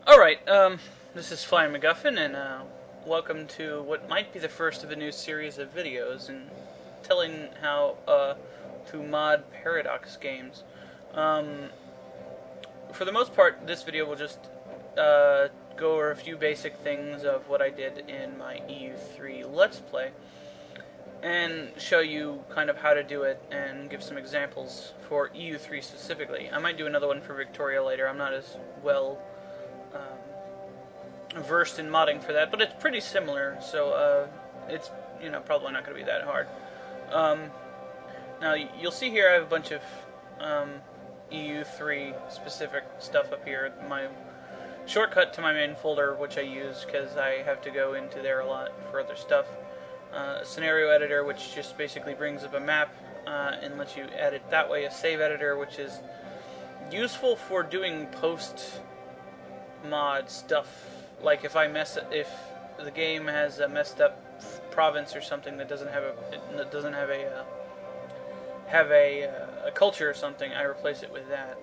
Alright, this is Flying MacGuffin, and welcome to what might be the first of a new series of videos and telling how to mod Paradox games. Um, for the most part, this video will just go over a few basic things of what I did in my EU3 Let's Play, and show you kind of how to do it and give some examples for EU3 specifically. I might do another one for Victoria later. I'm not as well versed in modding for that, but it's pretty similar, so it's probably not going to be that hard. Now you'll see here I have a bunch of EU3 specific stuff up here. My shortcut to my main folder, which I use because I have to go into there a lot for other stuff. Scenario editor, which just basically brings up a map and lets you edit that way. A save editor, which is useful for doing post mod stuff. Like if the game has a messed up province or something that doesn't have a culture or something, I replace it with that.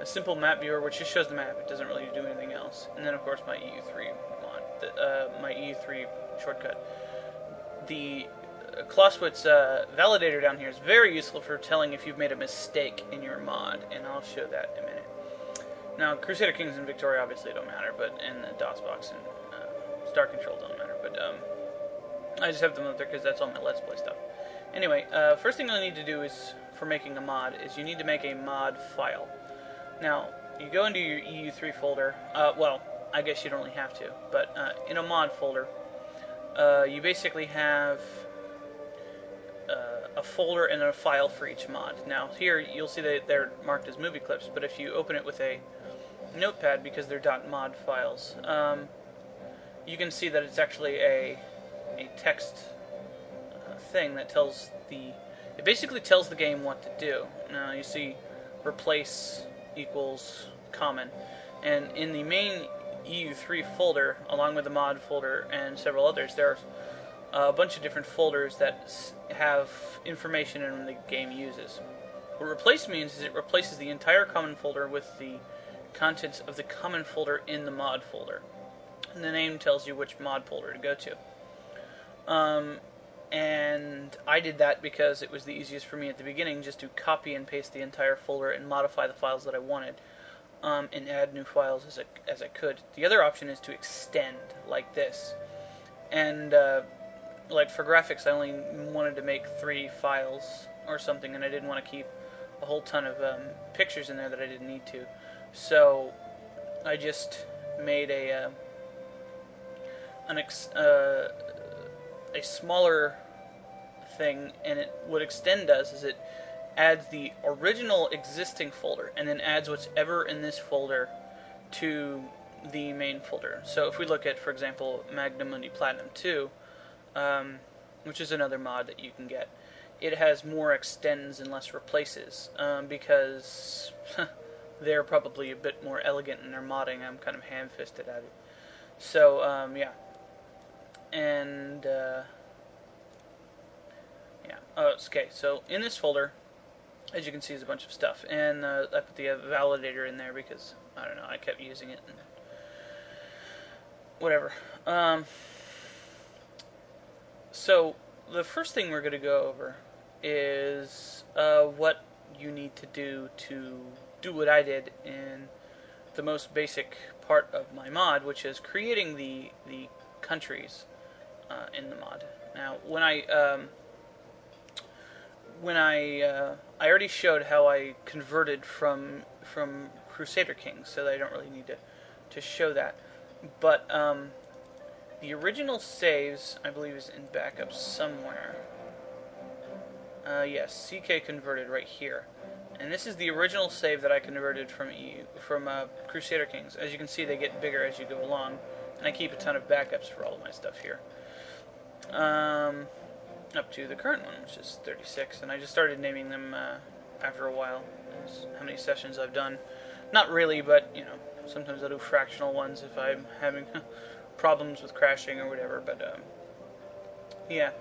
A simple map viewer, which just shows the map; it doesn't really do anything else. And then, of course, my EU3 mod, my EU3 shortcut. The Clausewitz validator down here is very useful for telling if you've made a mistake in your mod, and I'll show that in a minute. Now, Crusader Kings and Victoria obviously don't matter, but and the DOSBox and Star Control don't matter. But I just have them up there because that's all my Let's Play stuff. Anyway, first thing you'll need to do is for making a mod is you need to make a mod file. Now, you go into your EU3 folder. Well, I guess you don't really have to, but in a mod folder, you basically have a folder and a file for each mod. Now, here you'll see that they're marked as movie clips, but if you open it with a notepad, because they're .mod files, you can see that it's actually a text thing that it basically tells the game what to do. Now you see replace equals common, and in the main EU3 folder, along with the mod folder and several others, there's a bunch of different folders that have information in the game uses. What replace means is it replaces the entire common folder with the contents of the common folder in the mod folder. And the name tells you which mod folder to go to. And I did that because it was the easiest for me at the beginning, just to copy and paste the entire folder and modify the files that I wanted, and add new files as I could. The other option is to extend, like this. And like for graphics, I only wanted to make 3 files or something, and I didn't want to keep a whole ton of pictures in there that I didn't need to. So I just made a smaller thing, and what extend does is it adds the original existing folder and then adds whatever in this folder to the main folder. So if we look at, for example, Magnum Mundi Platinum 2, which is another mod that you can get, it has more extends and less replaces, because they're probably a bit more elegant in their modding. I'm kind of ham-fisted at it. So, yeah. And, yeah. Okay, so in this folder, as you can see, is a bunch of stuff. And I put the validator in there because, I don't know, I kept using it. And whatever. So, the first thing we're going to go over is what you need to do what I did in the most basic part of my mod, which is creating the countries in the mod. Now, I already showed how I converted from Crusader Kings, so I don't really need to show that. But the original saves, I believe, is in backup somewhere. Yes, CK converted right here. And this is the original save that I converted from Crusader Kings. As you can see, they get bigger as you go along, and I keep a ton of backups for all of my stuff here. Up to the current one, which is 36, and I just started naming them after a while. That's how many sessions I've done. Not really, but sometimes I'll do fractional ones if I'm having problems with crashing or whatever. But yeah.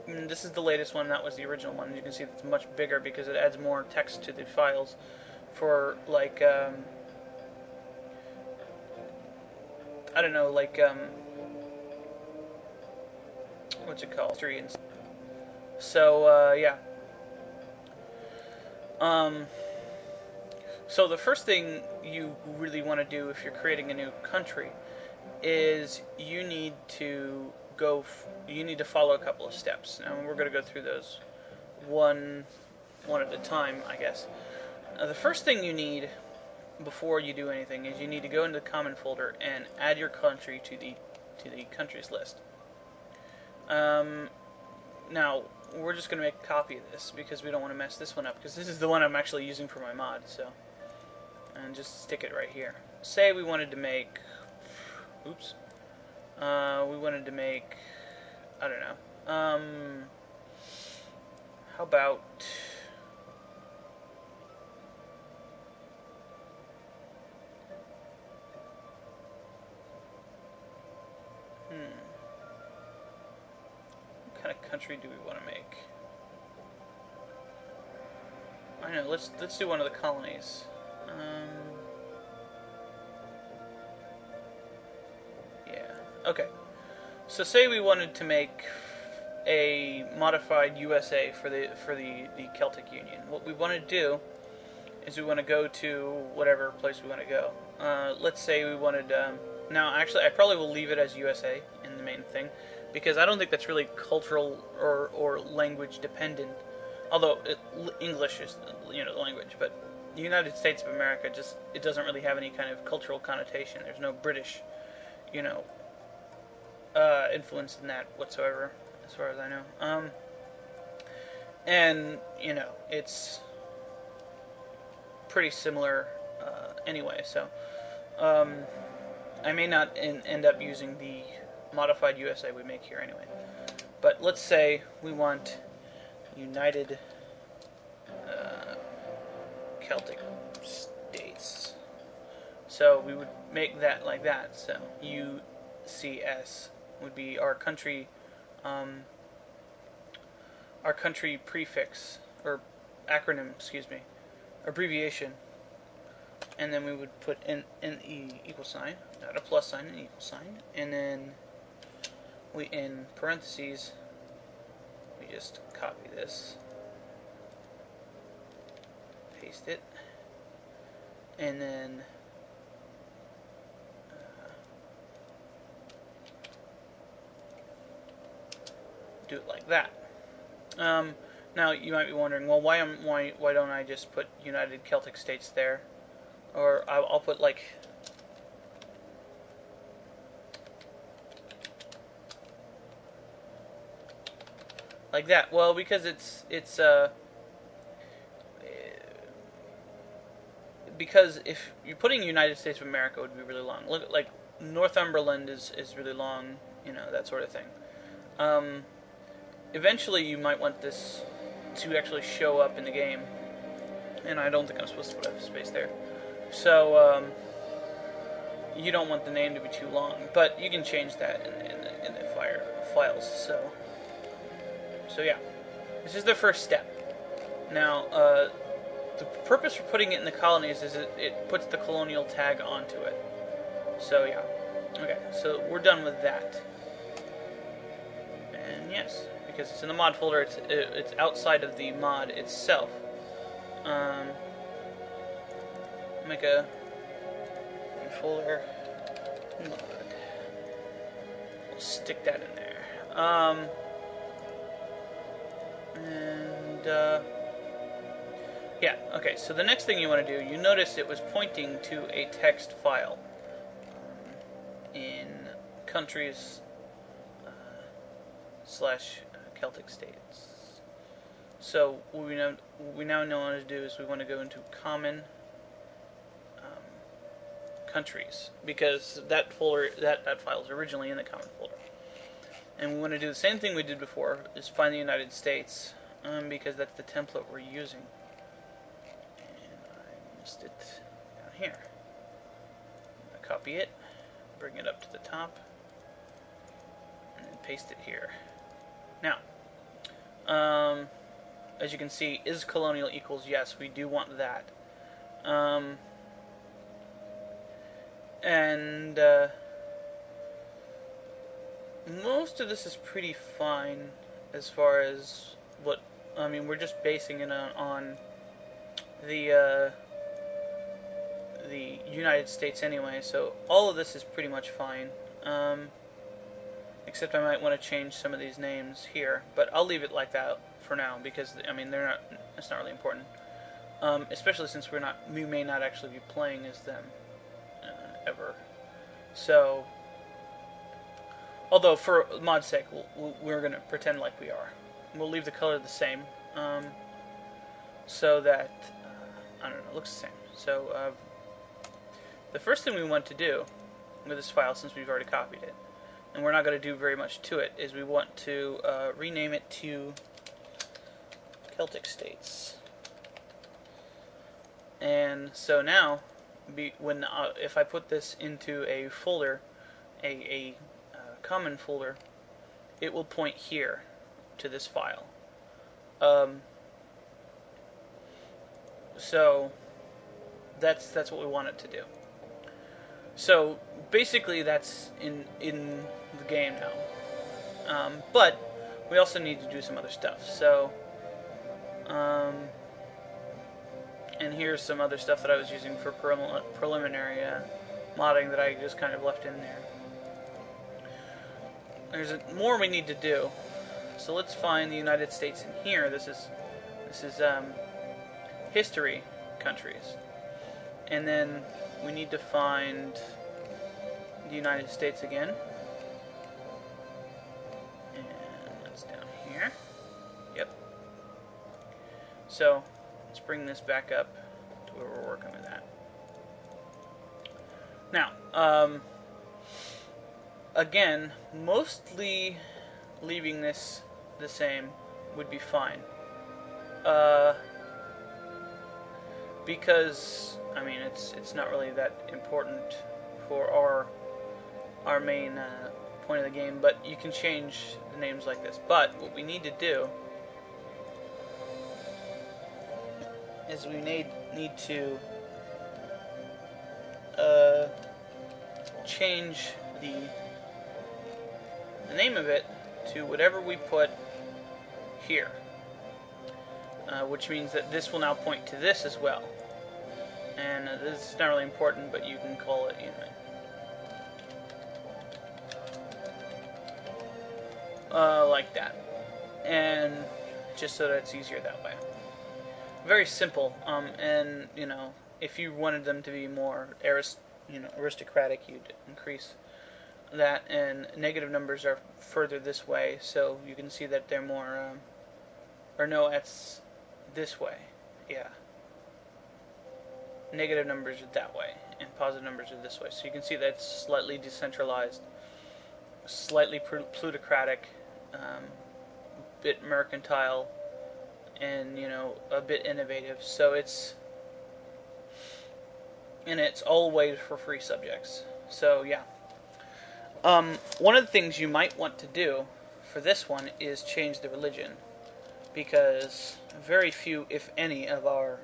This is the latest one. That was the original one. You can see it's much bigger because it adds more text to the files. for like I don't know, like what's it called? History and so yeah. Um, so the first thing you really want to do if you're creating a new country is you need to you need to follow a couple of steps. Now we're going to go through those one at a time, I guess. The first thing you need before you do anything is you need to go into the common folder and add your country to the countries list. Now we're just going to make a copy of this because we don't want to mess this one up, because this is the one I'm actually using for my mod. So, and just stick it right here. Say we wanted to make, oops, we wanted to make, I don't know, how about, what kind of country do we want to make? I don't know, let's do one of the colonies. Yeah, okay. So say we wanted to make a modified USA for the Celtic Union. What we want to do is we want to go to whatever place we want to go. Let's say we wanted. Now, actually, I probably will leave it as USA in the main thing, because I don't think that's really cultural or language dependent. Although English is the language, but the United States of America it doesn't really have any kind of cultural connotation. There's no British, influence in that whatsoever, as far as I know. And it's pretty similar anyway. So I may not end up using the modified USA we make here anyway. But let's say we want United Celtic States. So we would make that like that. So UCS would be our country prefix, or acronym, excuse me, abbreviation, and then we would put an equal sign, not a plus sign, an equal sign, and then we, in parentheses, we just copy this, paste it, and then do it like that. Now you might be wondering, well, why don't I just put United Celtic States there, or I'll put like that. Well, because because if you're putting United States of America, it would be really long. Look, like Northumberland is really long, that sort of thing. Eventually, you might want this to actually show up in the game, and I don't think I'm supposed to put a space there. So you don't want the name to be too long, but you can change that in the files. So yeah, this is the first step. Now, the purpose for putting it in the colonies is it puts the colonial tag onto it. So yeah, okay, so we're done with that. And yes, because it's in the mod folder, it's outside of the mod itself. Make a folder mod. We'll stick that in there. Yeah, okay, so the next thing you want to do, you notice it was pointing to a text file in countries / Celtic States. So what we now know what to do is we want to go into common countries, because that folder that file is originally in the common folder, and we want to do the same thing we did before, is find the United States, because that's the template we're using. And I missed it down here. I'm going to copy it, bring it up to the top, and then paste it here. Now, as you can see, is colonial equals yes, we do want that. Um, and most of this is pretty fine as far as what I mean. We're just basing it on the the United States anyway, so all of this is pretty much fine. Except I might want to change some of these names here, but I'll leave it like that for now because I mean they're not. It's not really important, especially since we may not actually be playing as them ever. So, although for mod's sake, we're going to pretend like we are. We'll leave the color the same, so that I don't know, it looks the same. So the first thing we want to do with this file, since we've already copied it, and we're not going to do very much to it, is we want to rename it to Celtic States. And so now, if I put this into a folder, a common folder, it will point here to this file. So that's what we want it to do. So basically that's in the game now. But we also need to do some other stuff. So and here's some other stuff that I was using for preliminary modding that I just kind of left in there. There's more we need to do. So let's find the United States in here. This is history countries. And then we need to find the United States again. And that's down here. Yep. So let's bring this back up to where we're working with that. Now, again, mostly leaving this the same would be fine. Because I mean it's not really that important for our main point of the game, but you can change the names like this. But what we need to do is we need to change the name of it to whatever we put here, which means that this will now point to this as well. And this is not really important, but you can call it, like that, and just so that it's easier that way. Very simple. And if you wanted them to be more aristocratic, you'd increase that, and negative numbers are further this way, so you can see that they're more, or no, it's this way, yeah. Negative numbers are that way, and positive numbers are this way, so you can see that it's slightly decentralized, slightly plutocratic, bit mercantile, and a bit innovative. So it's all ways for free subjects. So yeah. One of the things you might want to do for this one is change the religion, because very few, if any, of our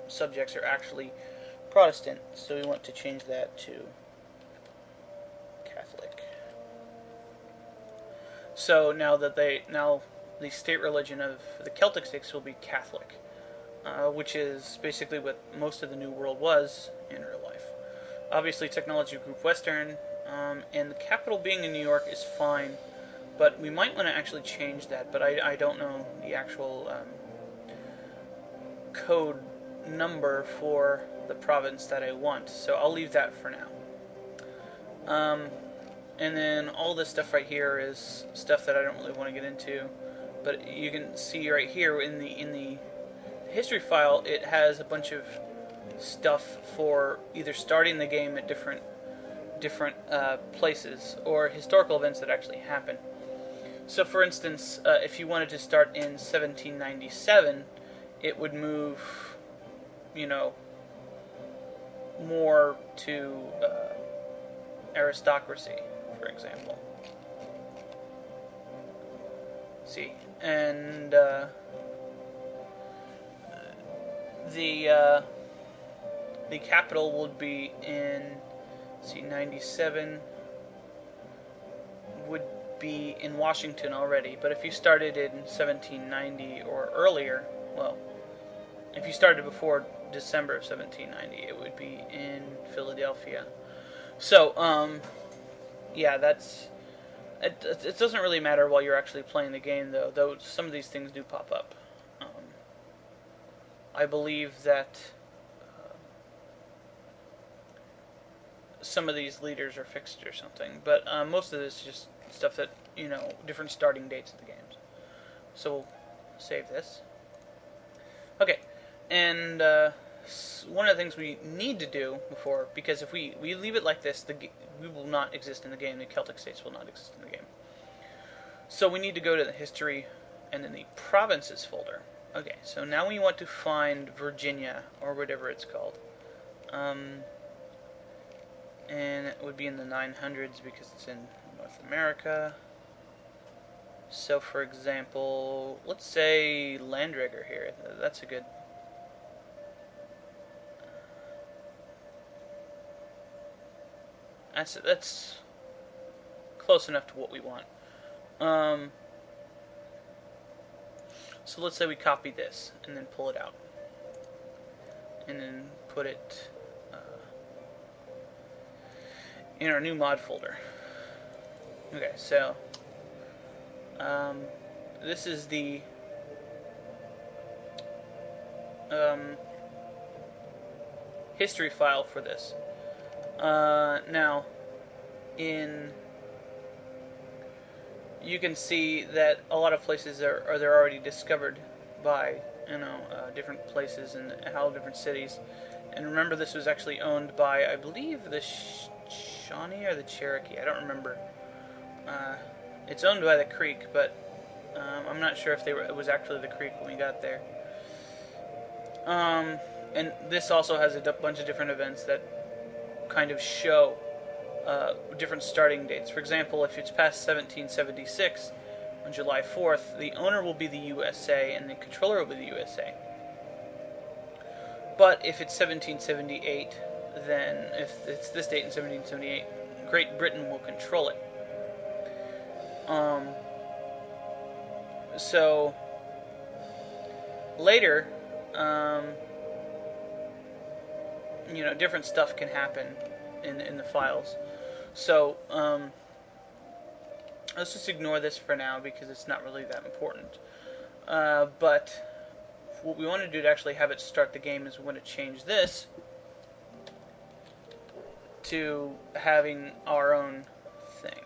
subjects are actually Protestant. So we want to change that to Catholic. So now the state religion of the Celtic states will be Catholic, which is basically what most of the New World was in real life. Obviously, technology group Western. And the capital being in New York is fine, but we might want to actually change that, but I don't know the actual code number for the province that I want, so I'll leave that for now. And then all this stuff right here is stuff that I don't really want to get into, but you can see right here in the history file, it has a bunch of stuff for either starting the game at different places, or historical events that actually happen. So for instance, if you wanted to start in 1797, it would move, more to aristocracy, for example. See, and the capital would be in, let's see, 97 would be in Washington already. But if you started in 1790 or earlier, well, if you started before December of 1790, it would be in Philadelphia. So, yeah, that's... It doesn't really matter while you're actually playing the game, though some of these things do pop up. I believe that some of these leaders are fixed or something, but most of this is just stuff that, different starting dates of the games. So we'll save this. Okay, and one of the things we need to do before, because if we leave it like this, we will not exist in the game. The Celtic states will not exist in the game. So we need to go to the history and then the provinces folder. Okay, so now we want to find Virginia, or whatever it's called. And it would be in the 900s because it's in North America. So, for example, let's say Landrigger here. That's a good... That's close enough to what we want. So let's say we copy this and then pull it out. And then put it in our new mod folder. Okay, so this is the history file for this. Now, you can see that a lot of places they're already discovered by different places and how different cities. And remember, this was actually owned by, I believe, the Shawnee or the Cherokee. I don't remember. It's owned by the Creek, but I'm not sure if it was actually the Creek when we got there. And this also has a bunch of different events that kind of show different starting dates. For example, if it's past 1776 on July 4th, the owner will be the USA and the controller will be the USA. But if it's 1778, then if it's this date in 1778, Great Britain will control it. So later, different stuff can happen in the files. So let's just ignore this for now because it's not really that important. But what we want to do to actually have it start the game is we want to change this to having our own thing.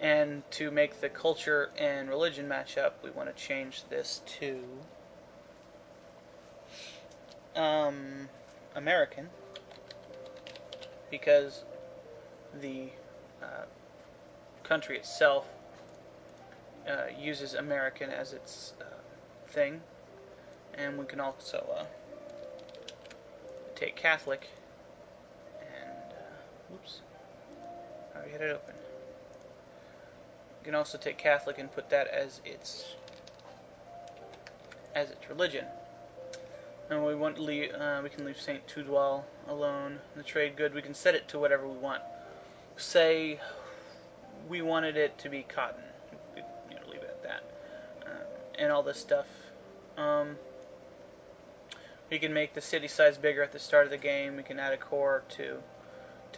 And to make the culture and religion match up, we want to change this to American, because the country itself uses American as its thing. And we can also take Catholic and oops, I already had it open. You can also take Catholic and put that as its religion. And we want we can leave Saint Tudwal alone. The trade good, we can set it to whatever we want. Say we wanted it to be cotton. We could leave it at that. And all this stuff. We can make the city size bigger at the start of the game. We can add a core to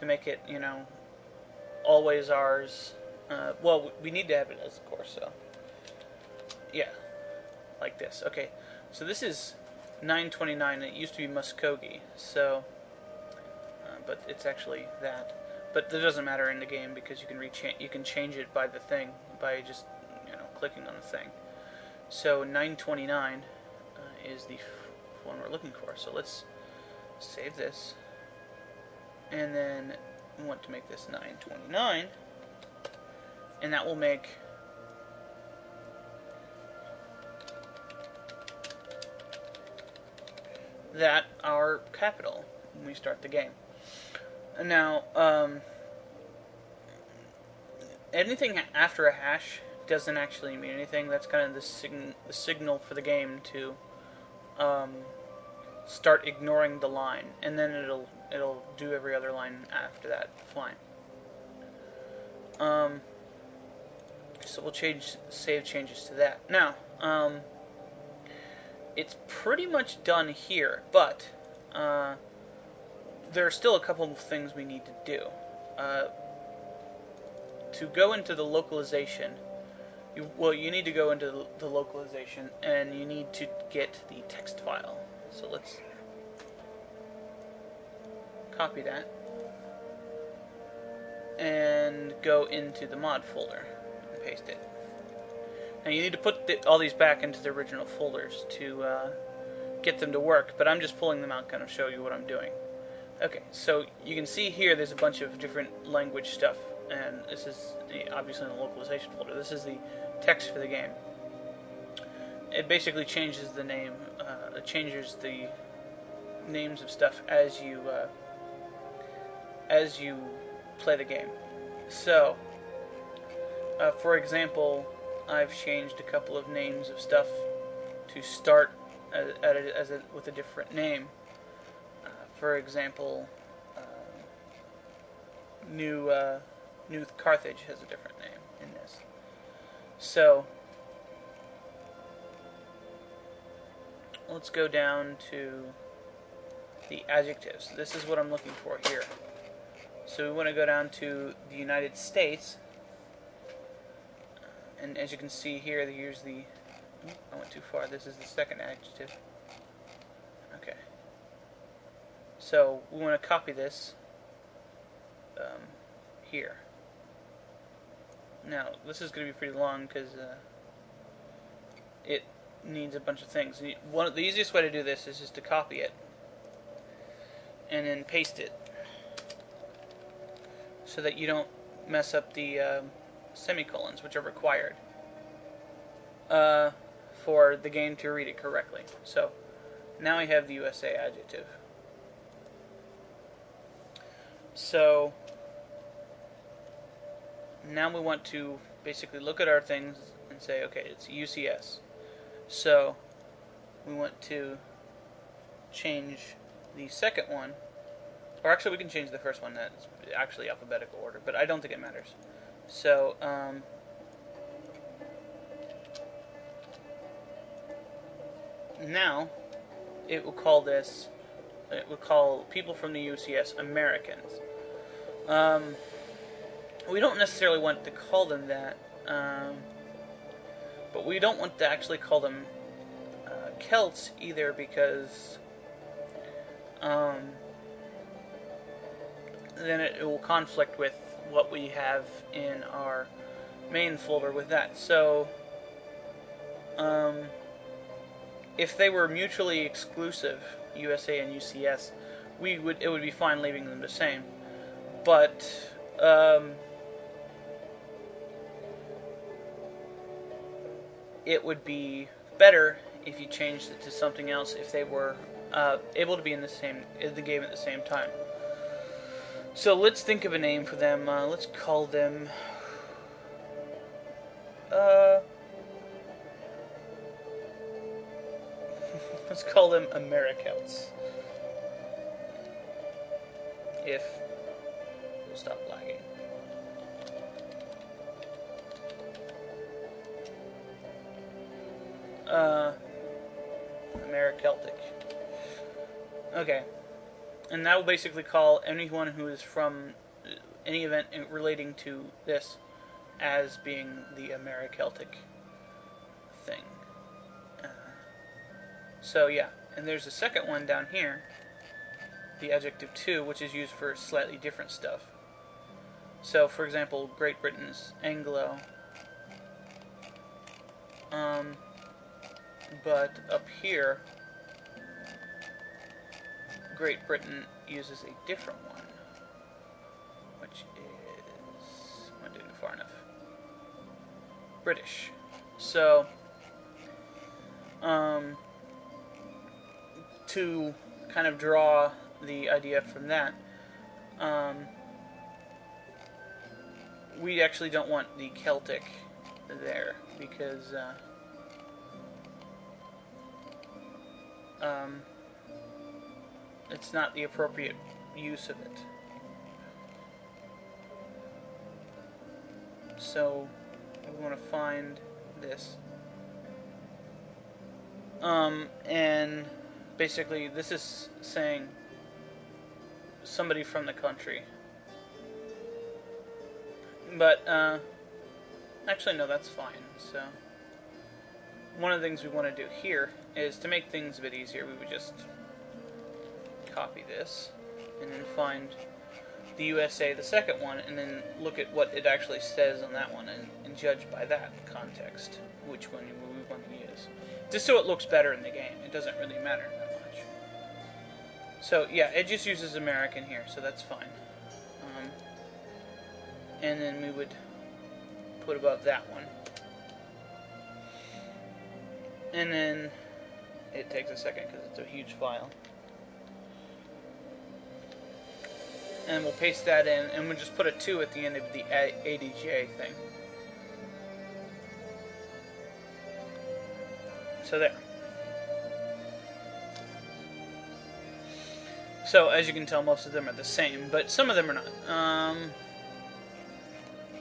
make it, always ours. Well, we need to have it as a core, so yeah, like this. Okay, so this is 929. It used to be Muskogee, so but it's actually that. But that doesn't matter in the game because you can change it by the thing by just clicking on the thing. So 929 is the one we're looking for. So let's save this, and then we want to make this 929, and that will make that our capital when we start the game. Now, anything after a hash doesn't actually mean anything. That's kind of the signal for the game to start ignoring the line, and then it'll do every other line after that fine. So we'll save changes to that. Now, it's pretty much done here, but there are still a couple of things we need to do. To go into the localization, you need to go into the localization, and you need to get the text file. So let's copy that and go into the mod folder and paste it. Now you need to put all these back into the original folders to get them to work, but I'm just pulling them out kind of show you what I'm doing. Okay, so you can see here there's a bunch of different language stuff, and this is obviously in the localization folder. This is the text for the game. It basically changes the name, it changes the names of stuff as you play the game. So, for example, I've changed a couple of names of stuff to start with a different name. For example, New Carthage has a different name in this. So let's go down to the adjectives. This is what I'm looking for here. So we want to go down to the United States, and as you can see here, here's the, I went too far, this is the second adjective. Okay. So we want to copy this here. Now, this is going to be pretty long because it needs a bunch of things. The easiest way to do this is just to copy it and then paste it so that you don't mess up the semicolons, which are required for the game to read it correctly. So now we have the USA adjective. So now we want to basically look at our things and say, okay, it's UCS. So we want to change the second one, or actually we can change the first one. That's actually alphabetical order, but I don't think it matters. So now it will call this, it will call people from the UCS Americans. We don't necessarily want to call them that, but we don't want to actually call them Celts either, because then it will conflict with what we have in our main folder with that. So if they were mutually exclusive, USA and UCS, it would be fine leaving them the same. But it would be better if you changed it to something else if they were able to be in the game at the same time. So let's think of a name for them. Let's call them let's call them Americelts. If we'll stop lagging. Americeltic. Okay. And that will basically call anyone who is from any event relating to this as being the Americeltic thing. So yeah, and there's a second one down here, the adjective 2, which is used for slightly different stuff. So for example, Great Britain's Anglo. But up here, Great Britain uses a different one, which is, I'm not doing it far enough, British. So, to kind of draw the idea from that, we actually don't want the Celtic there, because it's not the appropriate use of it. So we want to find this. And basically this is saying somebody from the country. But, actually no, that's fine. So, one of the things we want to do here is to make things a bit easier, we would just copy this and then find the USA, the second one, and then look at what it actually says on that one and judge by that context which one we want to use. Just so it looks better in the game. It doesn't really matter that much. So yeah, it just uses American here, so that's fine. And then we would put above that one. And then it takes a second because it's a huge file. And we'll paste that in, and we'll just put a 2 at the end of the ADJ thing. So there. So as you can tell, most of them are the same, but some of them are not.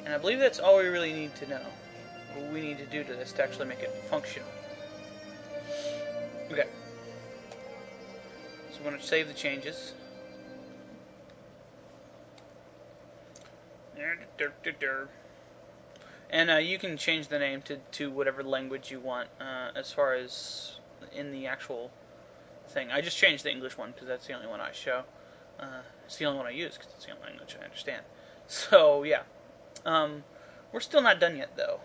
And I believe that's all we really need to know. What we need to do to this to actually make it functional. Okay. So we're going to save the changes. And you can change the name to whatever language you want as far as in the actual thing. I just changed the English one because that's the only one I show. It's the only one I use because it's the only language I understand. So, yeah. We're still not done yet, though.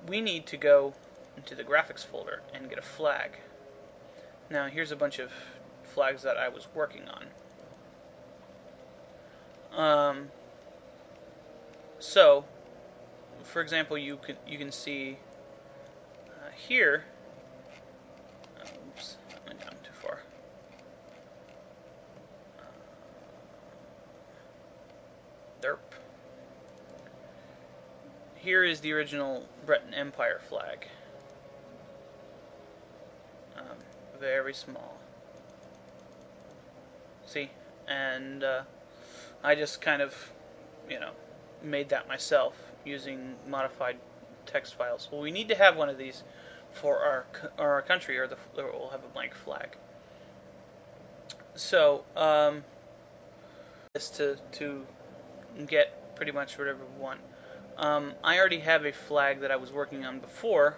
We need to go into the graphics folder and get a flag. Now, here's a bunch of flags that I was working on. So, for example, you can see here. Oops, I went down too far. Derp. Here is the original Breton Empire flag. Very small. See? And I just kind of, made that myself using modified text files. Well, we need to have one of these for our country, or we'll have a blank flag. So, this to get pretty much whatever we want. I already have a flag that I was working on before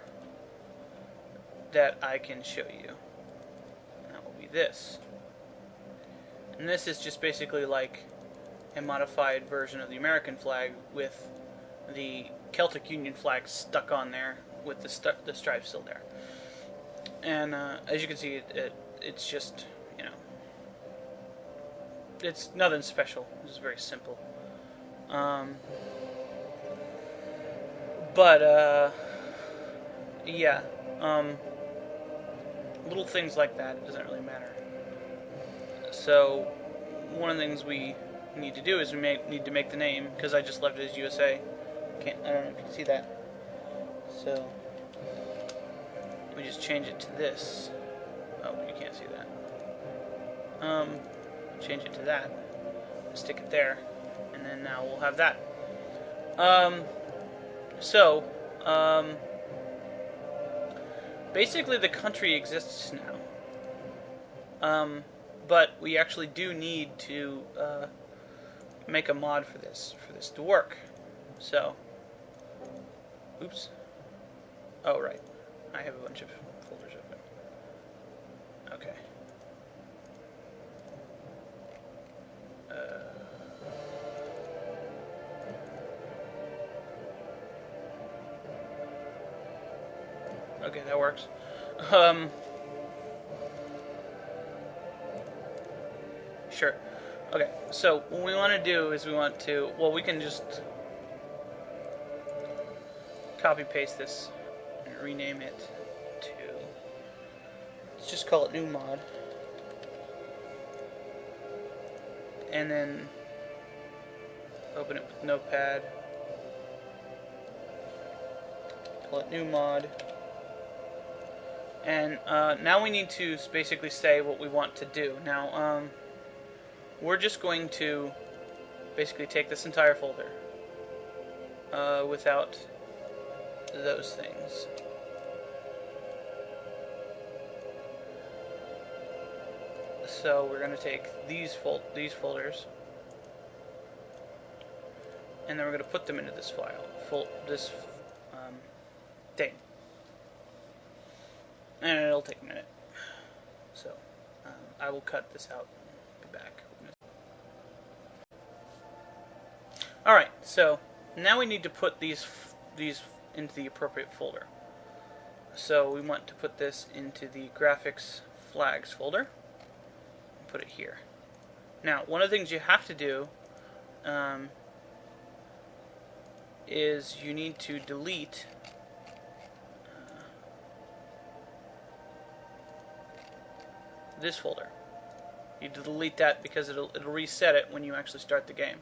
that I can show you. And that will be this. And this is just basically like a modified version of the American flag with the Celtic Union flag stuck on there with the stripe still there. And as you can see, it's just, it's nothing special. It's just very simple. Yeah. Little things like that, it doesn't really matter. So, one of the things we need to do is we need to make the name, because I just left it as USA. I don't know if you can see that. So, we just change it to this. Oh, you can't see that. Change it to that. Stick it there. And then now we'll have that. Basically the country exists now. But we actually do need to make a mod for this to work. So, oops. Oh, right. I have a bunch of folders open. Okay. Okay, that works. Sure. Okay, so what we want to do is we can just copy-paste this and rename it to, let's just call it new mod. And then open it with Notepad. Call it new mod. And now we need to basically say what we want to do. Now, we're just going to basically take this entire folder without those things. So we're going to take these folders, and then we're going to put them into this file, this thing. And it'll take a minute. So I will cut this out and be back. Alright, so now we need to put these into the appropriate folder. So we want to put this into the graphics flags folder and put it here. Now, one of the things you have to do is you need to delete this folder. You delete that because it'll reset it when you actually start the game.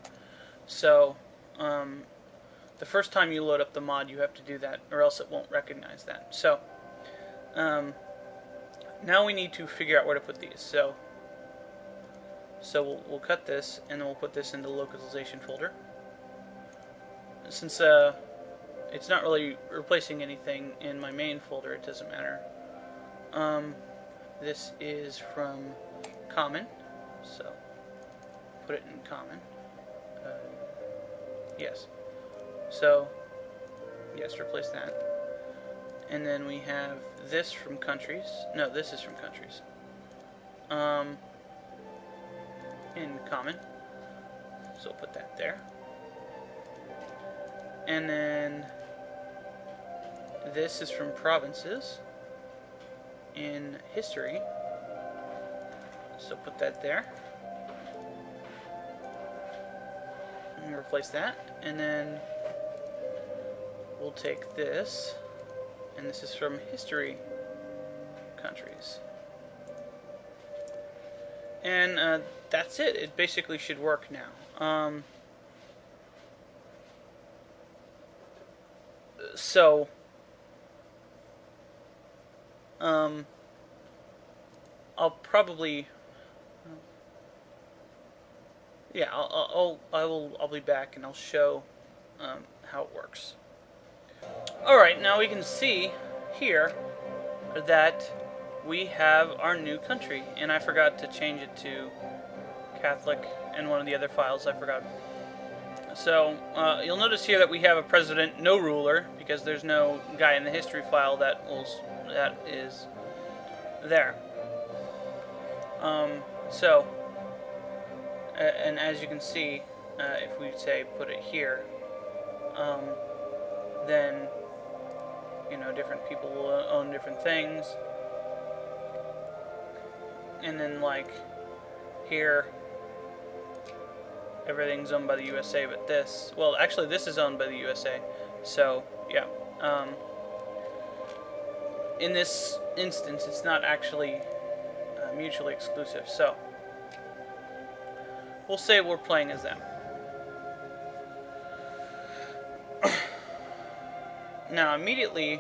So the first time you load up the mod, you have to do that, or else it won't recognize that. So now we need to figure out where to put these. So we'll cut this, and then we'll put this in the localization folder. Since it's not really replacing anything in my main folder, it doesn't matter. This is from common, so put it in common. Yes. So, yes, replace that. And then we have this from countries. No, this is from countries. In common. So we'll put that there. And then this is from provinces in history. So put that there. And replace that. And then we'll take this, and this is from history countries. And that's it. It basically should work now. So I'll probably, yeah, I'll be back and I'll show how it works. Alright, now we can see here that we have our new country, and I forgot to change it to Catholic in one of the other files. I forgot. So you'll notice here that we have a president, no ruler, because there's no guy in the history file that is there. And as you can see, if we say put it here, then different people will own different things, and then like here, everything's owned by the USA, but well, actually this is owned by the USA. So yeah, in this instance, it's not actually mutually exclusive. So we'll say we're playing as them. Now immediately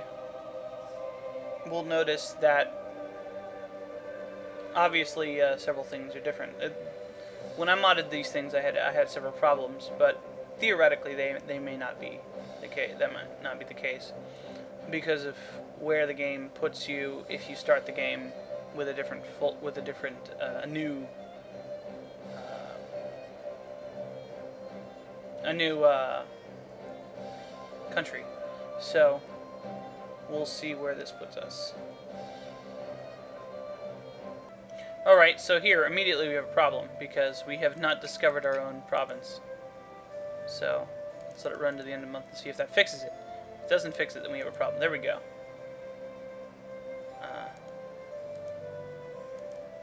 we'll notice that obviously several things are different. When I modded these things, I had several problems, but theoretically they may not be the case. That might not be the case because of where the game puts you if you start the game with a new country. So we'll see where this puts us. Alright, so here immediately we have a problem because we have not discovered our own province. So let's let it run to the end of the month and see if that fixes it. If it doesn't fix it, then we have a problem. There we go.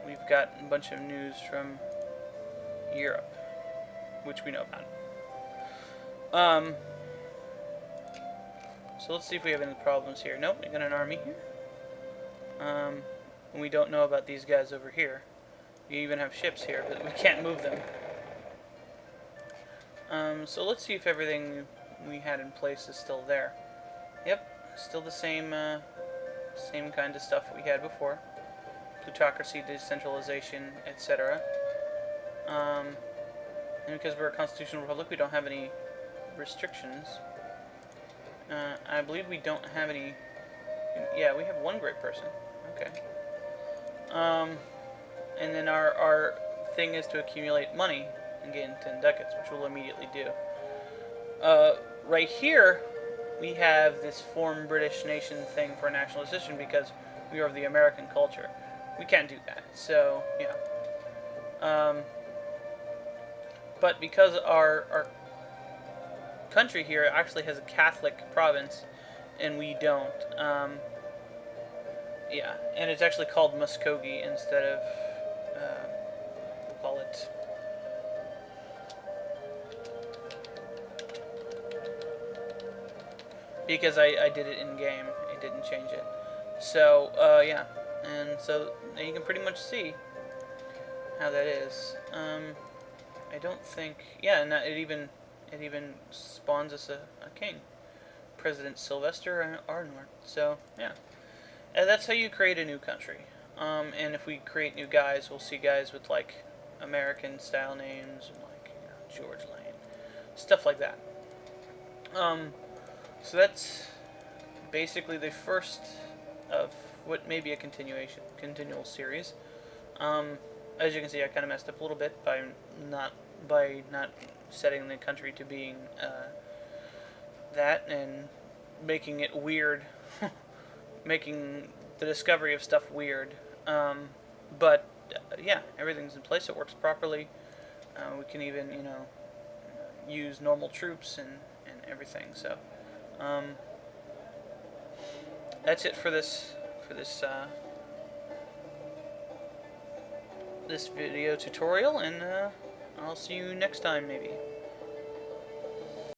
We've got a bunch of news from Europe, which we know about. So let's see if we have any problems here. Nope, we got an army here. And we don't know about these guys over here. We even have ships here, but we can't move them. So let's see if everything we had in place is still there. Yep, still the same same kind of stuff we had before. Plutocracy, decentralization, etc. And because we're a constitutional republic, we don't have any restrictions. I believe we don't have any... Yeah, we have one great person. Okay. And then our thing is to accumulate money and gain 10 ducats, which we'll immediately do. Right here, we have this form British nation thing for nationalization because we are of the American culture. We can't do that, so, yeah. But because our country here actually has a Catholic province, and we don't, yeah, and it's actually called Muskogee instead of, we'll call it... Because I did it in-game, it didn't change it. So, yeah, and so you can pretty much see how that is. I don't think... Yeah, and it even spawns us a king. President Sylvester Arnor. So, yeah. And that's how you create a new country. And if we create new guys, we'll see guys with, like, American-style names, and, like, George Lane. Stuff like that. So that's basically the first of what may be a continual series. As you can see, I kind of messed up a little bit by not setting the country to being that and making it weird, making the discovery of stuff weird. But yeah, everything's in place. It works properly. We can even, use normal troops and everything. So that's it for this this video tutorial, and I'll see you next time maybe.